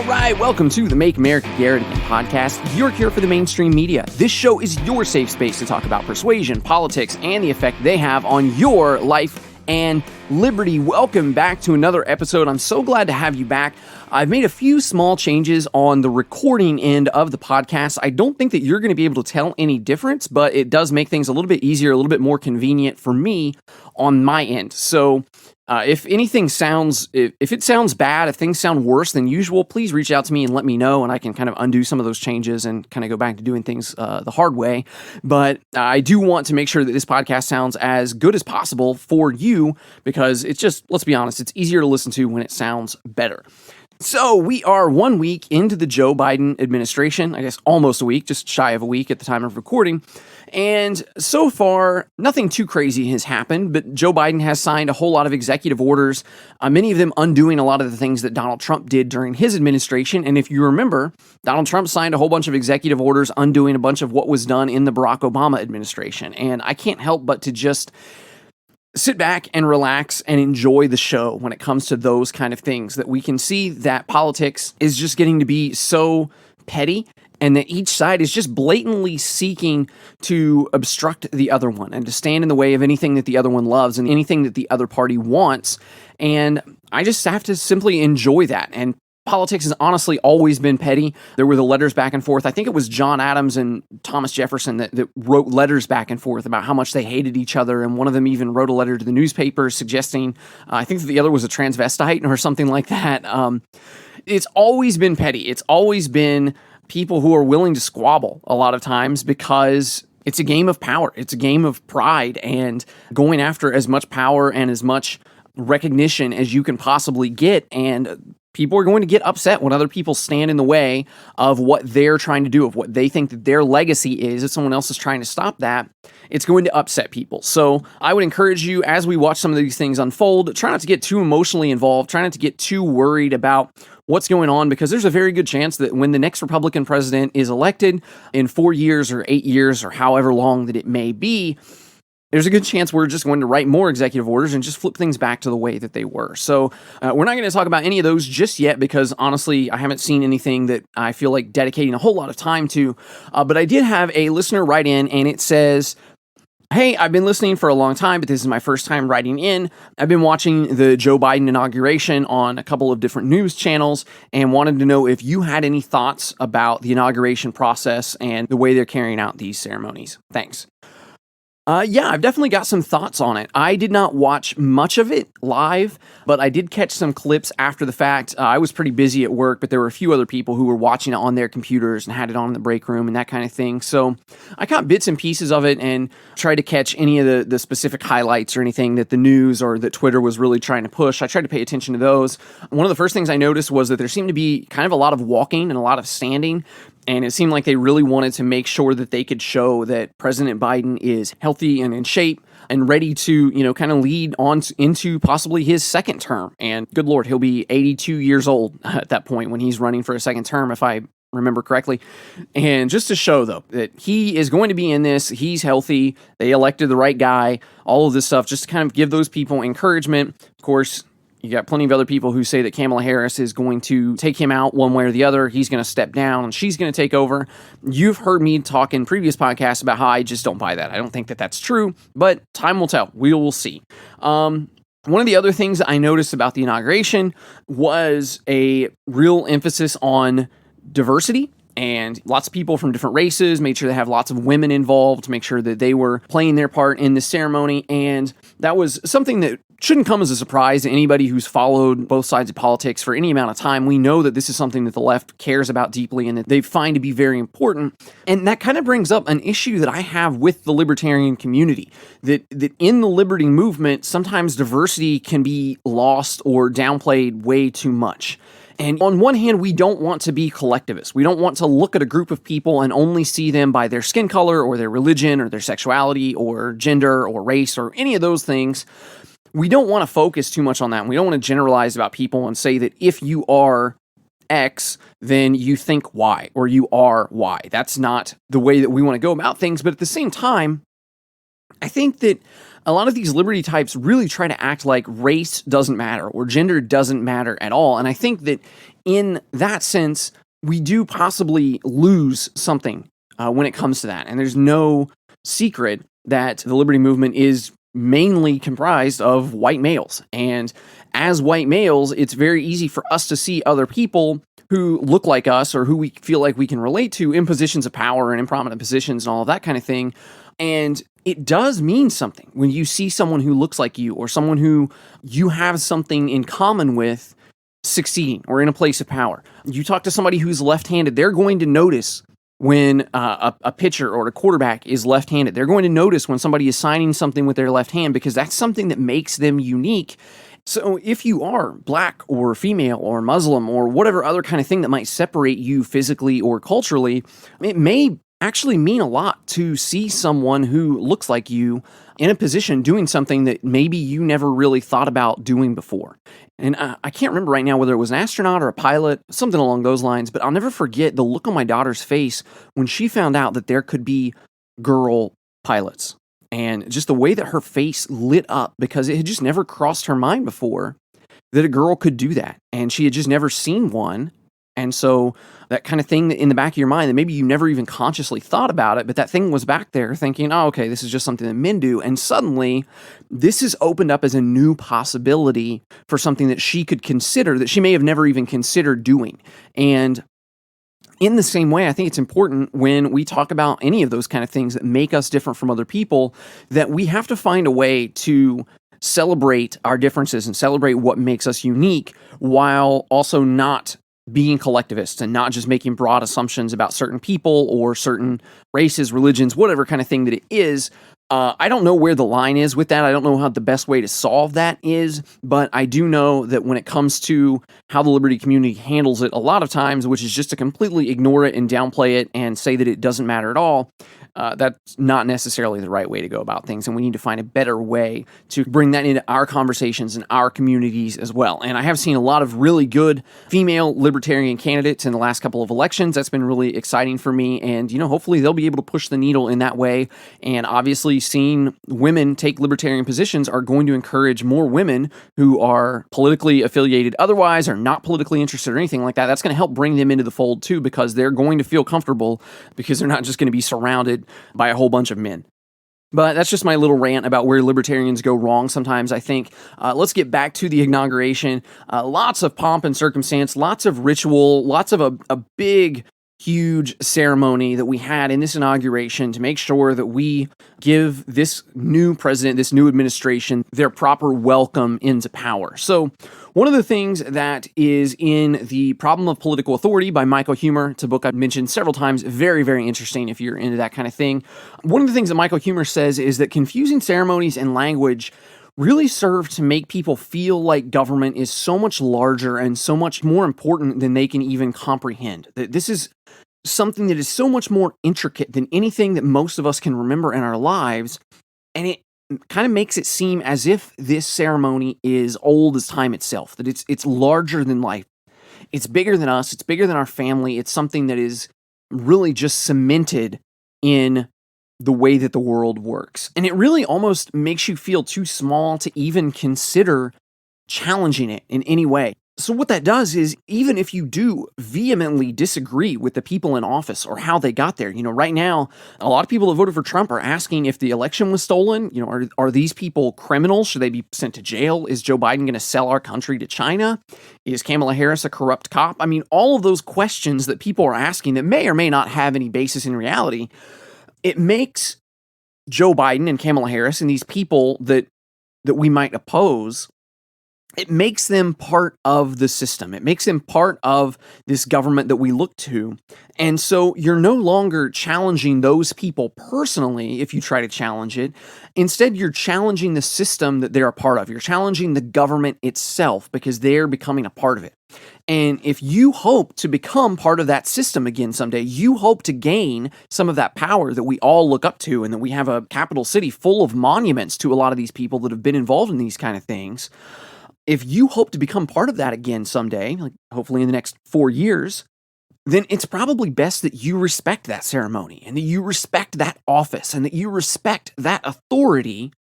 All right, welcome to the Make America Great Again podcast, your cure for the mainstream media. This show is your safe space to talk about persuasion, politics, and the effect they have on your life and liberty. Welcome back to another episode. I'm so glad to have you back. I've made a few small changes on the recording end of the podcast. I don't think that you're going to be able to tell any difference, but it does make things a little bit easier, a little bit more convenient for me on my end. So if anything sounds, if it sounds bad, if things sound worse than usual, please reach out to me and let me know, and I can kind of undo some of those changes and kind of go back to doing things the hard way. But I do want to make sure that this podcast sounds as good as possible for you, because it's just, let's be honest, it's easier to listen to when it sounds better. So we are 1 week into the Joe Biden administration, I guess almost a week, just shy of a week at the time of recording. And so far, nothing too crazy has happened, but Joe Biden has signed a whole lot of executive orders, many of them undoing a lot of the things that Donald Trump did during his administration. And if you remember, Donald Trump signed a whole bunch of executive orders undoing a bunch of what was done in the Barack Obama administration. And I can't help but to just sit back and relax and enjoy the show when it comes to those kind of things, that we can see that politics is just getting to be so petty, and that each side is just blatantly seeking to obstruct the other one and to stand in the way of anything that the other one loves and anything that the other party wants. And I just have to simply enjoy that. And politics has honestly always been petty. There were the letters back and forth. I think it was John Adams and Thomas Jefferson that wrote letters back and forth about how much they hated each other. And one of them even wrote a letter to the newspaper suggesting, I think that the other was a transvestite or something like that. It's always been petty. It's always been people who are willing to squabble a lot of times because it's a game of power. It's a game of pride and going after as much power and as much recognition as you can possibly get. And people are going to get upset when other people stand in the way of what they're trying to do, of what they think that their legacy is. If someone else is trying to stop that, it's going to upset people. So I would encourage you, as we watch some of these things unfold, try not to get too emotionally involved, try not to get too worried about what's going on, because there's a very good chance that when the next Republican president is elected in 4 years or 8 years or however long that it may be, there's a good chance we're just going to write more executive orders and just flip things back to the way that they were. So we're not going to talk about any of those just yet, because honestly, I haven't seen anything that I feel like dedicating a whole lot of time to. But I did have a listener write in, and it says, "Hey, I've been listening for a long time, but this is my first time writing in. I've been watching the Joe Biden inauguration on a couple of different news channels and wanted to know if you had any thoughts about the inauguration process and the way they're carrying out these ceremonies. Thanks." Yeah, I've definitely got some thoughts on it. I did not watch much of it live, but I did catch some clips after the fact. I was pretty busy at work, but there were a few other people who were watching it on their computers and had it on in the break room and that kind of thing. So I caught bits and pieces of it and tried to catch any of the specific highlights or anything that the news or that Twitter was really trying to push. I tried to pay attention to those. One of the first things I noticed was that there seemed to be kind of a lot of walking and a lot of standing. And it seemed like they really wanted to make sure that they could show that President Biden is healthy and in shape and ready to, kind of lead on into possibly his second term. And good Lord, he'll be 82 years old at that point when he's running for a second term, if I remember correctly. And just to show, though, that he is going to be in this, he's healthy, they elected the right guy, all of this stuff, just to kind of give those people encouragement. Of course, you got plenty of other people who say that Kamala Harris is going to take him out one way or the other. He's going to step down and she's going to take over. You've heard me talk in previous podcasts about how I just don't buy that. I don't think that that's true, but time will tell. We will see. One of the other things I noticed about the inauguration was a real emphasis on diversity. And lots of people from different races, made sure they have lots of women involved to make sure that they were playing their part in this ceremony. And that was something that shouldn't come as a surprise to anybody who's followed both sides of politics for any amount of time. We know that this is something that the left cares about deeply and that they find to be very important. And that kind of brings up an issue that I have with the libertarian community, that in the liberty movement, sometimes diversity can be lost or downplayed way too much. And on one hand, we don't want to be collectivists. We don't want to look at a group of people and only see them by their skin color or their religion or their sexuality or gender or race or any of those things. We don't want to focus too much on that. And we don't want to generalize about people and say that if you are X, then you think Y or you are Y. That's not the way that we want to go about things. But at the same time, I think that a lot of these liberty types really try to act like race doesn't matter or gender doesn't matter at all. And I think that in that sense, we do possibly lose something when it comes to that. And there's no secret that the liberty movement is mainly comprised of white males. And as white males, it's very easy for us to see other people who look like us or who we feel like we can relate to in positions of power and in prominent positions and all of that kind of thing. And it does mean something when you see someone who looks like you or someone who you have something in common with succeeding or in a place of power. You talk to somebody who's left-handed, they're going to notice when a pitcher or a quarterback is left-handed. They're going to notice when somebody is signing something with their left hand because that's something that makes them unique. So if you are black or female or Muslim or whatever other kind of thing that might separate you physically or culturally, it may actually mean a lot to see someone who looks like you in a position doing something that maybe you never really thought about doing before. And I can't remember right now whether it was an astronaut or a pilot, something along those lines, but I'll never forget the look on my daughter's face when she found out that there could be girl pilots. And just the way that her face lit up because it had just never crossed her mind before that a girl could do that. And she had just never seen one. And so that kind of thing in the back of your mind that maybe you never even consciously thought about it, but that thing was back there thinking, oh, okay, this is just something that men do. And suddenly this is opened up as a new possibility for something that she could consider that she may have never even considered doing. And in the same way, I think it's important when we talk about any of those kind of things that make us different from other people, that we have to find a way to celebrate our differences and celebrate what makes us unique while also not being collectivists and not just making broad assumptions about certain people or certain races, religions, whatever kind of thing that it is. I don't know where the line is with that. I don't know how the best way to solve that is, but I do know that when it comes to how the liberty community handles it a lot of times, which is just to completely ignore it and downplay it and say that it doesn't matter at all, that's not necessarily the right way to go about things, and we need to find a better way to bring that into our conversations and our communities as well. And I have seen a lot of really good female libertarian candidates in the last couple of elections. That's been really exciting for me, and hopefully they'll be able to push the needle in that way. And obviously, seeing women take libertarian positions are going to encourage more women who are politically affiliated otherwise or not politically interested or anything like that. That's going to help bring them into the fold too, because they're going to feel comfortable because they're not just going to be surrounded by a whole bunch of men. But that's just my little rant about where libertarians go wrong sometimes, I think. Let's get back to the inauguration. Lots of pomp and circumstance, lots of ritual, lots of a big, huge ceremony that we had in this inauguration to make sure that we give this new president, this new administration, their proper welcome into power. So one of the things that is in The Problem of Political Authority by Michael Huemer, it's a book I've mentioned several times, very, very interesting if you're into that kind of thing. One of the things that Michael Huemer says is that confusing ceremonies and language really serve to make people feel like government is so much larger and so much more important than they can even comprehend. That this is something that is so much more intricate than anything that most of us can remember in our lives, and it kind of makes it seem as if this ceremony is old as time itself, that it's larger than life. It's bigger than us, it's bigger than our family, it's something that is really just cemented in the way that the world works. And it really almost makes you feel too small to even consider challenging it in any way. So what that does is, even if you do vehemently disagree with the people in office or how they got there, right now, a lot of people that voted for Trump are asking if the election was stolen. Are these people criminals? Should they be sent to jail? Is Joe Biden going to sell our country to China? Is Kamala Harris a corrupt cop? I mean, all of those questions that people are asking that may or may not have any basis in reality, it makes Joe Biden and Kamala Harris and these people that we might oppose, it makes them part of the system. It makes them part of this government that we look to. And so you're no longer challenging those people personally if you try to challenge it. Instead, you're challenging the system that they're a part of. You're challenging the government itself because they're becoming a part of it. And if you hope to become part of that system again someday, you hope to gain some of that power that we all look up to, and that we have a capital city full of monuments to a lot of these people that have been involved in these kind of things. If you hope to become part of that again someday, like hopefully in the next 4 years, then it's probably best that you respect that ceremony and that you respect that office and that you respect that authority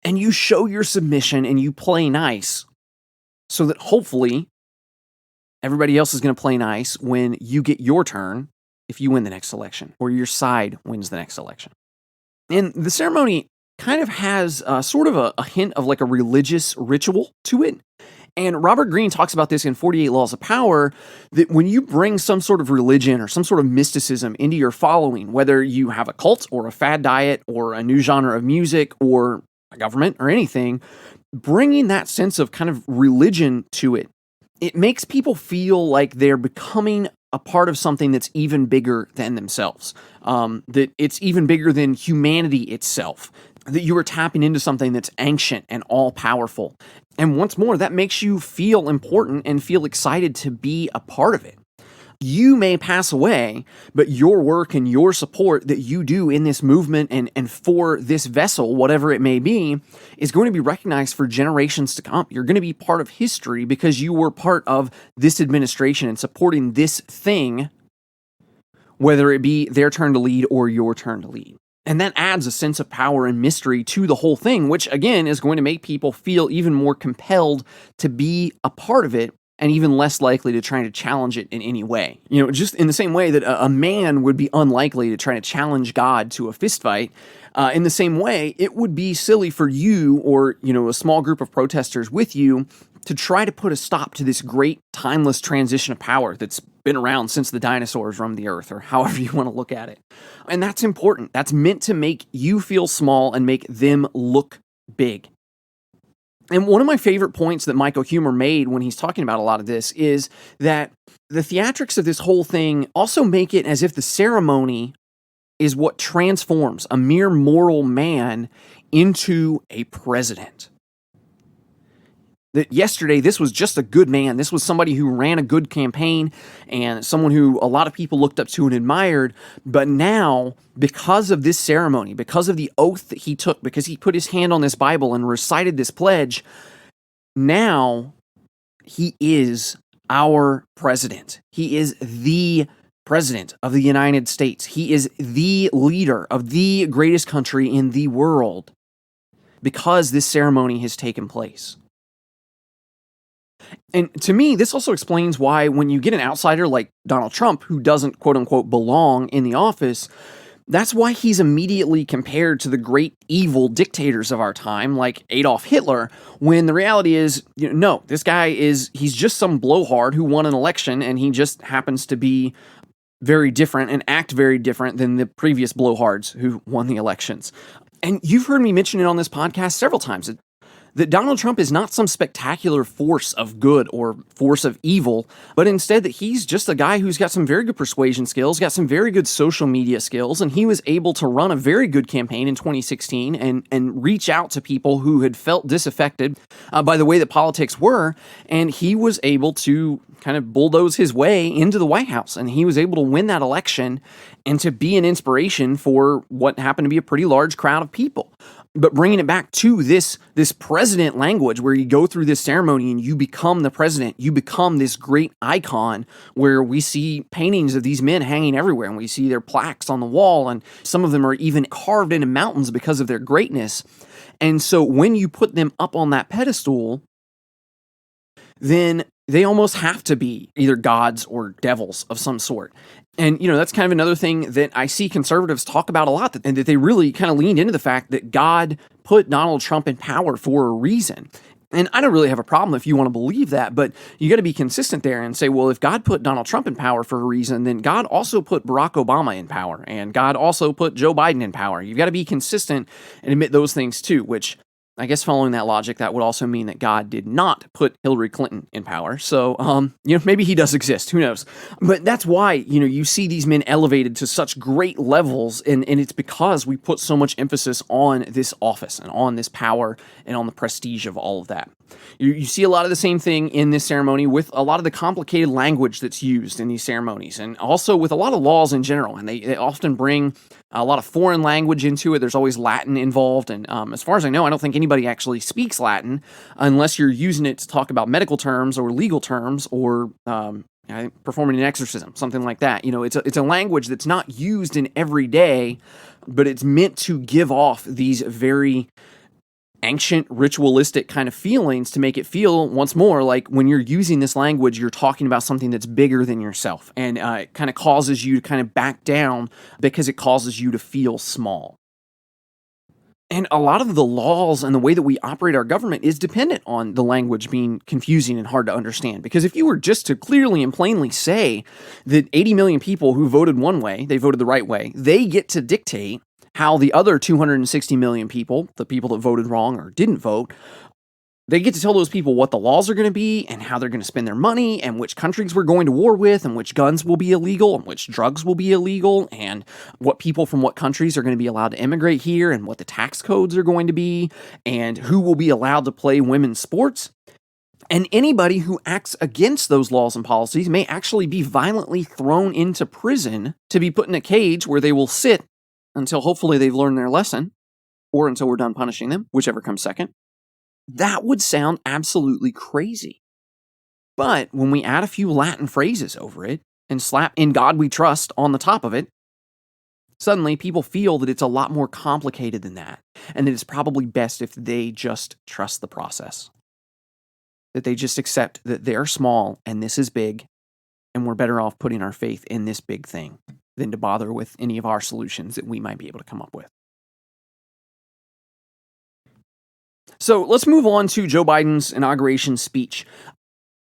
and you show your submission and you play nice so that hopefully everybody else is going to play nice when you get your turn if you win the next election or your side wins the next election. And the ceremony kind of has sort of a hint of like a religious ritual to it. And Robert Greene talks about this in 48 Laws of Power, that when you bring some sort of religion or some sort of mysticism into your following, whether you have a cult or a fad diet or a new genre of music or a government or anything, bringing that sense of kind of religion to it, it makes people feel like they're becoming a part of something that's even bigger than themselves, that it's even bigger than humanity itself, that you are tapping into something that's ancient and all-powerful. And once more, that makes you feel important and feel excited to be a part of it. You may pass away, but your work and your support that you do in this movement and for this vessel, whatever it may be, is going to be recognized for generations to come. You're going to be part of history because you were part of this administration and supporting this thing, whether it be their turn to lead or your turn to lead. And that adds a sense of power and mystery to the whole thing, which again is going to make people feel even more compelled to be a part of it and even less likely to try to challenge it in any way. You know, just in the same way that a man would be unlikely to try to challenge God to a fistfight, in the same way, it would be silly for you or, a small group of protesters with you to try to put a stop to this great timeless transition of power that's been around since the dinosaurs roamed the earth, or however you want to look at it. And that's important. That's meant to make you feel small and make them look big. And one of my favorite points that Michael Huemer made when he's talking about a lot of this is that the theatrics of this whole thing also make it as if the ceremony is what transforms a mere mortal man into a president. That yesterday, this was just a good man. This was somebody who ran a good campaign and someone who a lot of people looked up to and admired. But now, because of this ceremony, because of the oath that he took, because he put his hand on this Bible and recited this pledge, now he is our president. He is the president of the United States. He is the leader of the greatest country in the world because this ceremony has taken place. And to me, this also explains why when you get an outsider like Donald Trump, who doesn't quote unquote belong in the office, that's why he's immediately compared to the great evil dictators of our time, like Adolf Hitler, when the reality is, no, this guy he's just some blowhard who won an election and he just happens to be very different and act very different than the previous blowhards who won the elections. And you've heard me mention it on this podcast several times, that Donald Trump is not some spectacular force of good or force of evil, but instead that he's just a guy who's got some very good persuasion skills, got some very good social media skills, and he was able to run a very good campaign in 2016 and reach out to people who had felt disaffected by the way that politics were, and he was able to kind of bulldoze his way into the White House, and he was able to win that election and to be an inspiration for what happened to be a pretty large crowd of people. But bringing it back to this president language where you go through this ceremony and you become the president, you become this great icon where we see paintings of these men hanging everywhere and we see their plaques on the wall and some of them are even carved into mountains because of their greatness. And so when you put them up on that pedestal, then they almost have to be either gods or devils of some sort. And, that's kind of another thing that I see conservatives talk about a lot, and that they really kind of leaned into the fact that God put Donald Trump in power for a reason. And I don't really have a problem if you want to believe that, but you got to be consistent there and say, well, if God put Donald Trump in power for a reason, then God also put Barack Obama in power, and God also put Joe Biden in power. You've got to be consistent and admit those things too, which I guess following that logic, that would also mean that God did not put Hillary Clinton in power. So, maybe he does exist. Who knows? But that's why, you see these men elevated to such great levels. And it's because we put so much emphasis on this office and on this power and on the prestige of all of that. You see a lot of the same thing in this ceremony with a lot of the complicated language that's used in these ceremonies, and also with a lot of laws in general. And they often bring a lot of foreign language into it. There's always Latin involved. And as far as I know, I don't think anybody actually speaks Latin unless you're using it to talk about medical terms or legal terms or performing an exorcism, something like that. It's a language that's not used in every day, but it's meant to give off these very ancient, ritualistic kind of feelings to make it feel, once more, like when you're using this language, you're talking about something that's bigger than yourself. And it kind of causes you to kind of back down because it causes you to feel small. And a lot of the laws and the way that we operate our government is dependent on the language being confusing and hard to understand. Because if you were just to clearly and plainly say that 80 million people who voted one way, they voted the right way, they get to dictate how the other 260 million people, the people that voted wrong or didn't vote, they get to tell those people what the laws are going to be and how they're going to spend their money and which countries we're going to war with and which guns will be illegal and which drugs will be illegal and what people from what countries are going to be allowed to immigrate here and what the tax codes are going to be and who will be allowed to play women's sports. And anybody who acts against those laws and policies may actually be violently thrown into prison to be put in a cage where they will sit until hopefully they've learned their lesson or until we're done punishing them, whichever comes second. That would sound absolutely crazy. But when we add a few Latin phrases over it and slap "In God We Trust" on the top of it, suddenly people feel that it's a lot more complicated than that, and that it's probably best if they just trust the process. That they just accept that they're small and this is big, and we're better off putting our faith in this big thing than to bother with any of our solutions that we might be able to come up with. So let's move on to Joe Biden's inauguration speech.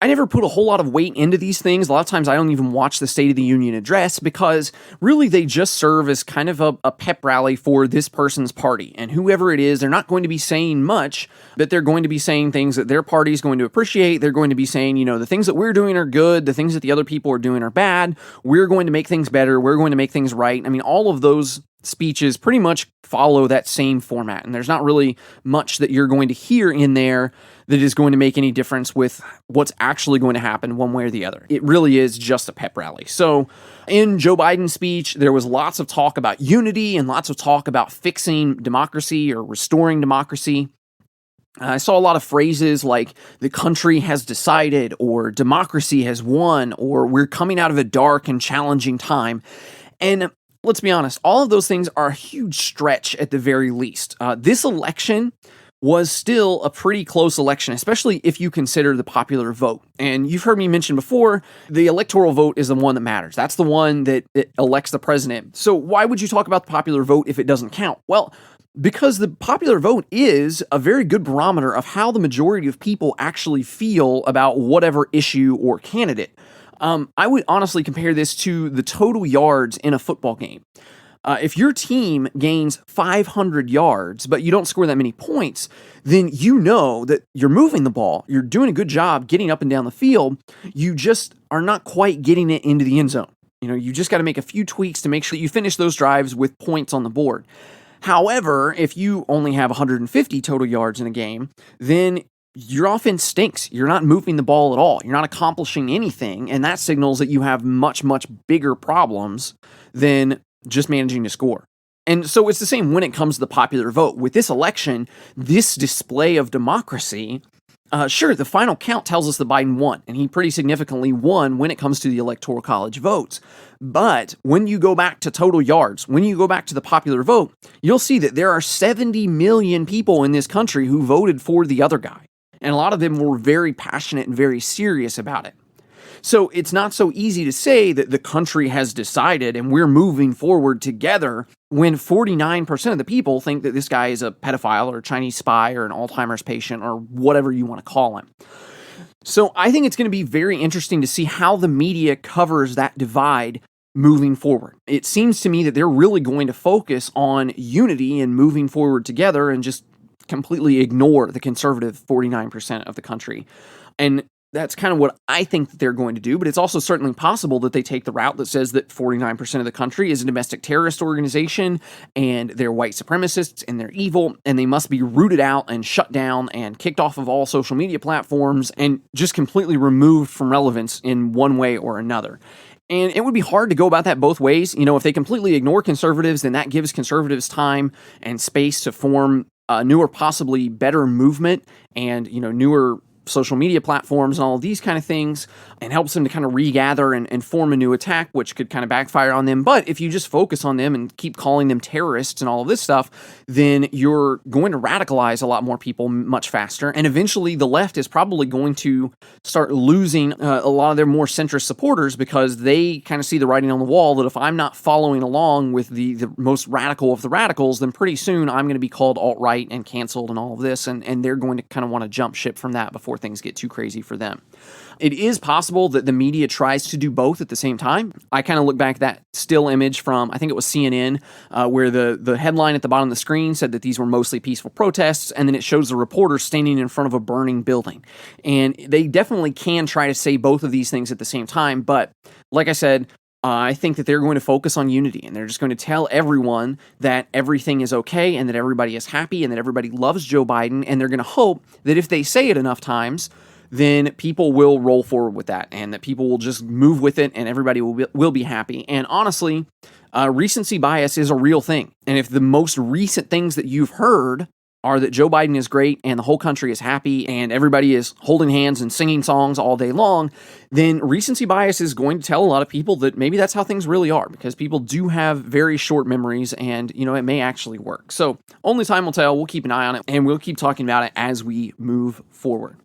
I never put a whole lot of weight into these things. A lot of times I don't even watch the State of the Union address because really they just serve as kind of a pep rally for this person's party. And whoever it is, they're not going to be saying much, but they're going to be saying things that their party is going to appreciate. They're going to be saying, the things that we're doing are good. The things that the other people are doing are bad. We're going to make things better. We're going to make things right. I mean, all of those speeches pretty much follow that same format. And there's not really much that you're going to hear in there that is going to make any difference with what's actually going to happen one way or the other. It really is just a pep rally. So in Joe Biden's speech, there was lots of talk about unity and lots of talk about fixing democracy or restoring democracy. I saw a lot of phrases like the country has decided or democracy has won or we're coming out of a dark and challenging time. And let's be honest, all of those things are a huge stretch at the very least. This election was still a pretty close election, especially if you consider the popular vote. And you've heard me mention before, the electoral vote is the one that matters. That's the one that elects the president. So why would you talk about the popular vote if it doesn't count? Well, because the popular vote is a very good barometer of how the majority of people actually feel about whatever issue or candidate. I would honestly compare this to the total yards in a football game. If your team gains 500 yards, but you don't score that many points, then you know that you're moving the ball. You're doing a good job getting up and down the field. You just are not quite getting it into the end zone. You just got to make a few tweaks to make sure that you finish those drives with points on the board. However, if you only have 150 total yards in a game, then your offense stinks. You're not moving the ball at all. You're not accomplishing anything, and that signals that you have much, much bigger problems than just managing to score. And so it's the same when it comes to the popular vote. With this election, this display of democracy, sure, the final count tells us that Biden won, and he pretty significantly won when it comes to the Electoral College votes. But when you go back to total yards, when you go back to the popular vote, you'll see that there are 70 million people in this country who voted for the other guy. And a lot of them were very passionate and very serious about it. So it's not so easy to say that the country has decided and we're moving forward together when 49% of the people think that this guy is a pedophile or a Chinese spy or an Alzheimer's patient or whatever you want to call him. So I think it's going to be very interesting to see how the media covers that divide moving forward. It seems to me that they're really going to focus on unity and moving forward together and just completely ignore the conservative 49% of the country. And that's kind of what I think that they're going to do, but it's also certainly possible that they take the route that says that 49% of the country is a domestic terrorist organization and they're white supremacists and they're evil and they must be rooted out and shut down and kicked off of all social media platforms and just completely removed from relevance in one way or another. And it would be hard to go about that both ways. If they completely ignore conservatives, then that gives conservatives time and space to form a newer, possibly better movement and, newer social media platforms and all of these kind of things, and helps them to kind of regather and form a new attack, which could kind of backfire on them. But if you just focus on them and keep calling them terrorists and all of this stuff, then you're going to radicalize a lot more people much faster. And eventually the left is probably going to start losing a lot of their more centrist supporters, because they kind of see the writing on the wall that if I'm not following along with the most radical of the radicals, then pretty soon I'm going to be called alt-right and canceled and all of this. And they're going to kind of want to jump ship from that before things get too crazy for them. It is possible that the media tries to do both at the same time. I kind of look back at that still image from, I think it was CNN, where the headline at the bottom of the screen said that these were mostly peaceful protests, and then it shows the reporter standing in front of a burning building. And they definitely can try to say both of these things at the same time, but like I said, I think that they're going to focus on unity, and they're just going to tell everyone that everything is okay and that everybody is happy and that everybody loves Joe Biden, and they're going to hope that if they say it enough times, then people will roll forward with that, and that people will just move with it, and everybody will be happy. And honestly, recency bias is a real thing. And if the most recent things that you've heard are that Joe Biden is great and the whole country is happy and everybody is holding hands and singing songs all day long, then recency bias is going to tell a lot of people that maybe that's how things really are, because people do have very short memories, and, it may actually work. So only time will tell. We'll keep an eye on it, and we'll keep talking about it as we move forward.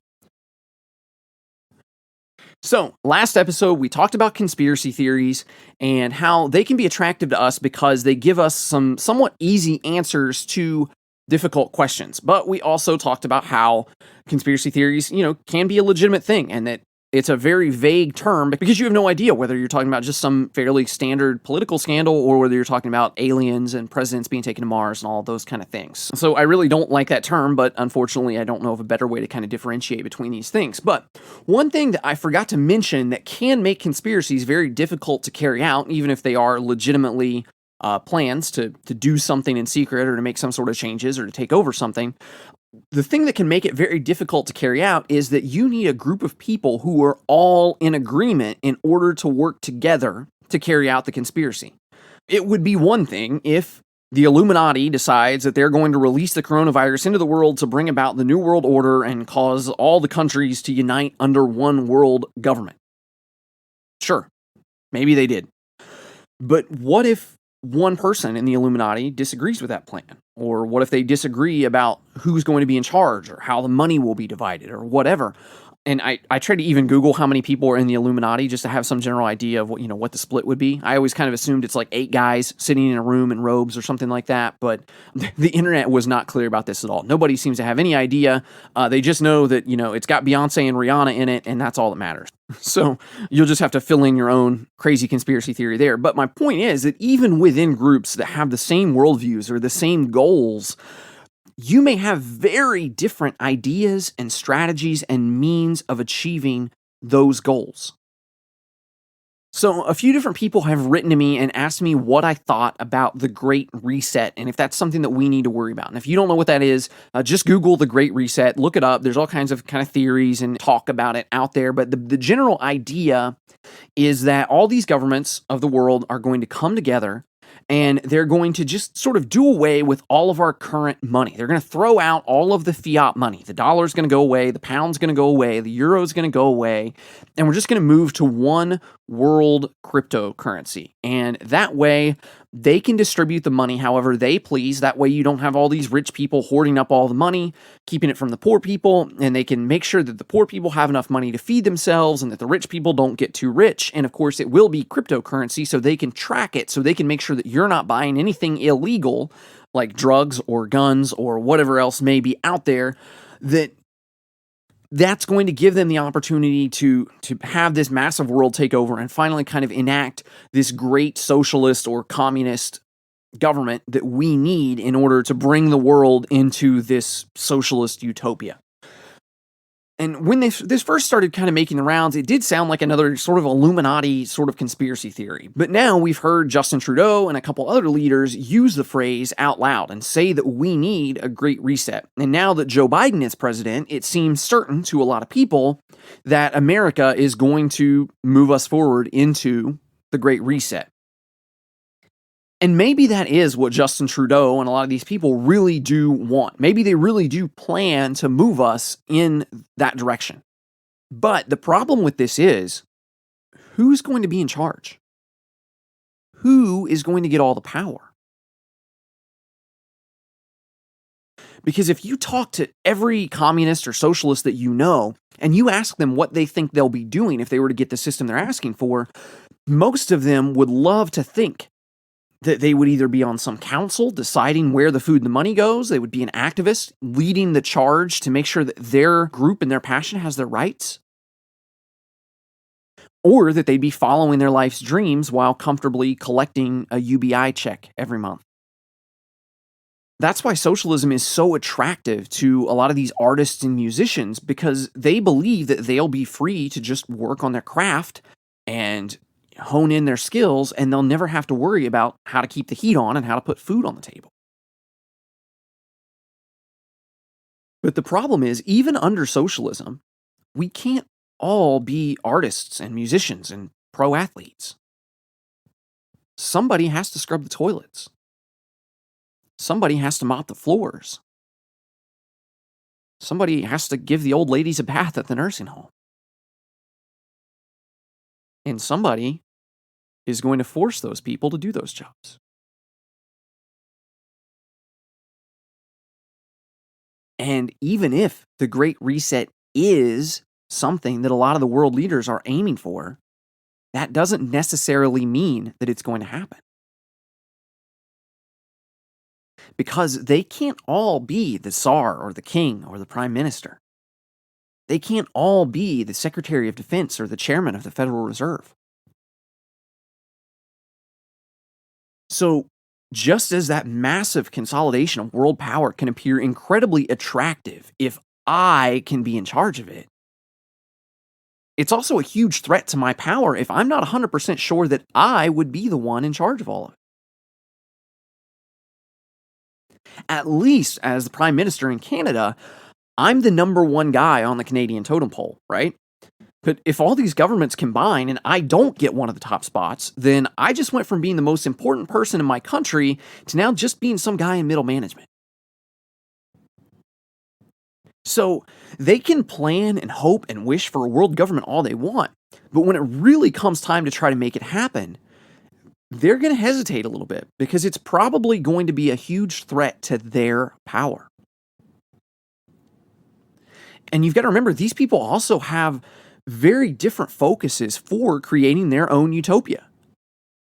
So, last episode, we talked about conspiracy theories and how they can be attractive to us because they give us some somewhat easy answers to difficult questions. But we also talked about how conspiracy theories, can be a legitimate thing, and that it's a very vague term because you have no idea whether you're talking about just some fairly standard political scandal or whether you're talking about aliens and presidents being taken to Mars and all those kind of things. So I really don't like that term, but unfortunately I don't know of a better way to kind of differentiate between these things. But one thing that I forgot to mention that can make conspiracies very difficult to carry out, even if they are legitimately plans to do something in secret or to make some sort of changes or to take over something, the thing that can make it very difficult to carry out is that you need a group of people who are all in agreement in order to work together to carry out the conspiracy. It would be one thing if the Illuminati decides that they're going to release the coronavirus into the world to bring about the New World Order and cause all the countries to unite under one world government. Sure, maybe they did. But what if one person in the Illuminati disagrees with that plan? Or what if they disagree about who's going to be in charge or how the money will be divided or whatever? And I tried to even Google how many people are in the Illuminati just to have some general idea of what the split would be. I always kind of assumed it's like 8 guys sitting in a room in robes or something like that, but the internet was not clear about this at all. Nobody seems to have any idea. They just know that, it's got Beyonce and Rihanna in it, and that's all that matters. So you'll just have to fill in your own crazy conspiracy theory there. But my point is that even within groups that have the same worldviews or the same goals, you may have very different ideas and strategies and means of achieving those goals. So a few different people have written to me and asked me what I thought about the Great Reset and if that's something that we need to worry about. And if you don't know what that is, just Google the Great Reset, look it up. There's all kinds of kind of theories and talk about it out there. But the general idea is that all these governments of the world are going to come together and they're going to just sort of do away with all of our current money. They're going to throw out all of the fiat money. The dollar's going to go away, the pound's going to go away, the euro's going to go away, and we're just going to move to one world cryptocurrency. And that way, they can distribute the money however they please. That way you don't have all these rich people hoarding up all the money, keeping it from the poor people, and they can make sure that the poor people have enough money to feed themselves and that the rich people don't get too rich. And of course, it will be cryptocurrency, so they can track it, so they can make sure that you're not buying anything illegal like drugs or guns or whatever else may be out there. That's going to give them the opportunity to have this massive world takeover and finally kind of enact this great socialist or communist government that we need in order to bring the world into this socialist utopia. And when this first started kind of making the rounds, it did sound like another sort of Illuminati sort of conspiracy theory. But now we've heard Justin Trudeau and a couple other leaders use the phrase out loud and say that we need a great reset. And now that Joe Biden is president, it seems certain to a lot of people that America is going to move us forward into the Great Reset. And maybe that is what Justin Trudeau and a lot of these people really do want. Maybe they really do plan to move us in that direction. But the problem with this is, who's going to be in charge? Who is going to get all the power? Because if you talk to every communist or socialist that you know, and you ask them what they think they'll be doing if they were to get the system they're asking for, most of them would love to think that they would either be on some council deciding where the food and the money goes, they would be an activist leading the charge to make sure that their group and their passion has their rights, or that they'd be following their life's dreams while comfortably collecting a UBI check every month. That's why socialism is so attractive to a lot of these artists and musicians, because they believe that they'll be free to just work on their craft and hone in their skills, and they'll never have to worry about how to keep the heat on and how to put food on the table. But the problem is, even under socialism, we can't all be artists and musicians and pro athletes. Somebody has to scrub the toilets. Somebody has to mop the floors. Somebody has to give the old ladies a bath at the nursing home. And somebody is going to force those people to do those jobs. And even if the Great Reset is something that a lot of the world leaders are aiming for, that doesn't necessarily mean that it's going to happen. Because they can't all be the Tsar or the King or the Prime Minister. They can't all be the Secretary of Defense or the Chairman of the Federal Reserve. So, just as that massive consolidation of world power can appear incredibly attractive if I can be in charge of it, it's also a huge threat to my power if I'm not 100% sure that I would be the one in charge of all of it. At least as the Prime Minister in Canada, I'm the number one guy on the Canadian totem pole, right? But if all these governments combine and I don't get one of the top spots, then I just went from being the most important person in my country to now just being some guy in middle management. So they can plan and hope and wish for a world government all they want, but when it really comes time to try to make it happen, they're going to hesitate a little bit because it's probably going to be a huge threat to their power. And you've got to remember, these people also have very different focuses for creating their own utopia.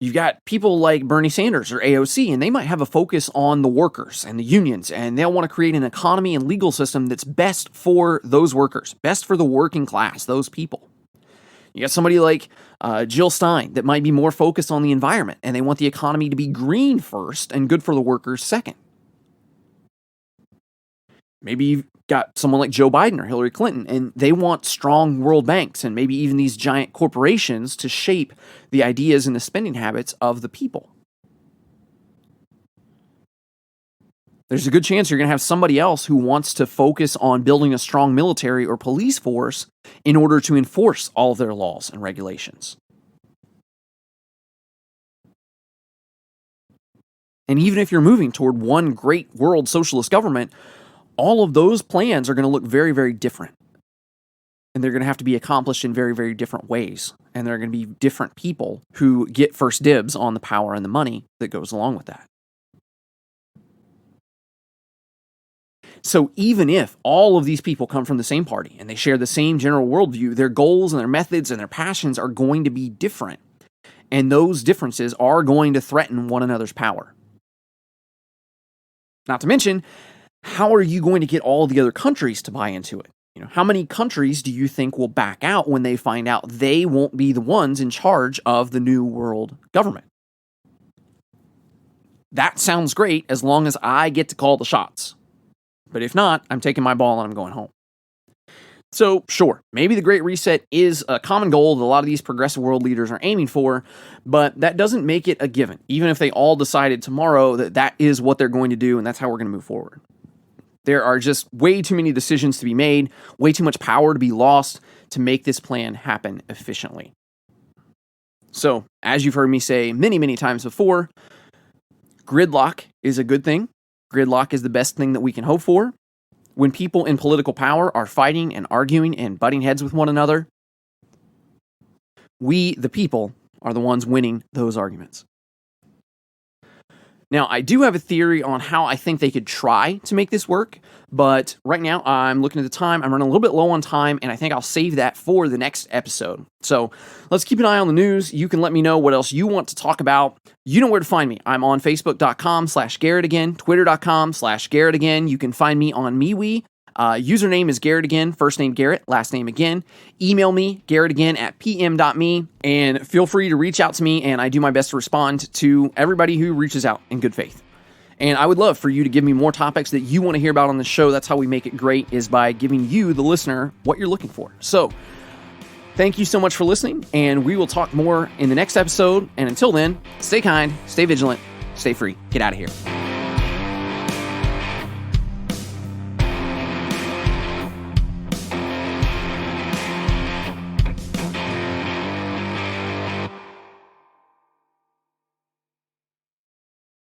You've got people like Bernie Sanders or AOC, and they might have a focus on the workers and the unions, and they'll want to create an economy and legal system that's best for those workers, best for the working class, those people. You got somebody like Jill Stein that might be more focused on the environment, and they want the economy to be green first and good for the workers second. Maybe you've got someone like Joe Biden or Hillary Clinton, and they want strong world banks and maybe even these giant corporations to shape the ideas and the spending habits of the people. There's a good chance you're going to have somebody else who wants to focus on building a strong military or police force in order to enforce all of their laws and regulations. And even if you're moving toward one great world socialist government, all of those plans are going to look very, very different. And they're going to have to be accomplished in very, very different ways. And there are going to be different people who get first dibs on the power and the money that goes along with that. So even if all of these people come from the same party and they share the same general worldview, their goals and their methods and their passions are going to be different. And those differences are going to threaten one another's power. Not to mention, how are you going to get all the other countries to buy into it? You know, how many countries do you think will back out when they find out they won't be the ones in charge of the new world government? That sounds great as long as I get to call the shots. But if not, I'm taking my ball and I'm going home. So, sure, maybe the Great Reset is a common goal that a lot of these progressive world leaders are aiming for, but that doesn't make it a given, even if they all decided tomorrow that that is what they're going to do and that's how we're going to move forward. There are just way too many decisions to be made, way too much power to be lost to make this plan happen efficiently. So, as you've heard me say many, many times before, Gridlock is a good thing. Gridlock is the best thing that we can hope for. When people in political power are fighting and arguing and butting heads with one another, we, the people, are the ones winning those arguments. Now, I do have a theory on how I think they could try to make this work, but right now I'm looking at the time. I'm running a little bit low on time, and I think I'll save that for the next episode. So let's keep an eye on the news. You can let me know what else you want to talk about. You know where to find me. I'm on Facebook.com/Garrett again, Twitter.com/Garrett again. You can find me on MeWe. Username is Garrett again, first name Garrett, last name again. Email me, garrettagain@pm.me, and feel free to reach out to me, and I do my best to respond to everybody who reaches out in good faith. And I would love for you to give me more topics that you want to hear about on the show. That's how we make it great, is by giving you, the listener, what you're looking for. So, thank you so much for listening, and we will talk more in the next episode. And until then, stay kind, stay vigilant, stay free. Get out of here.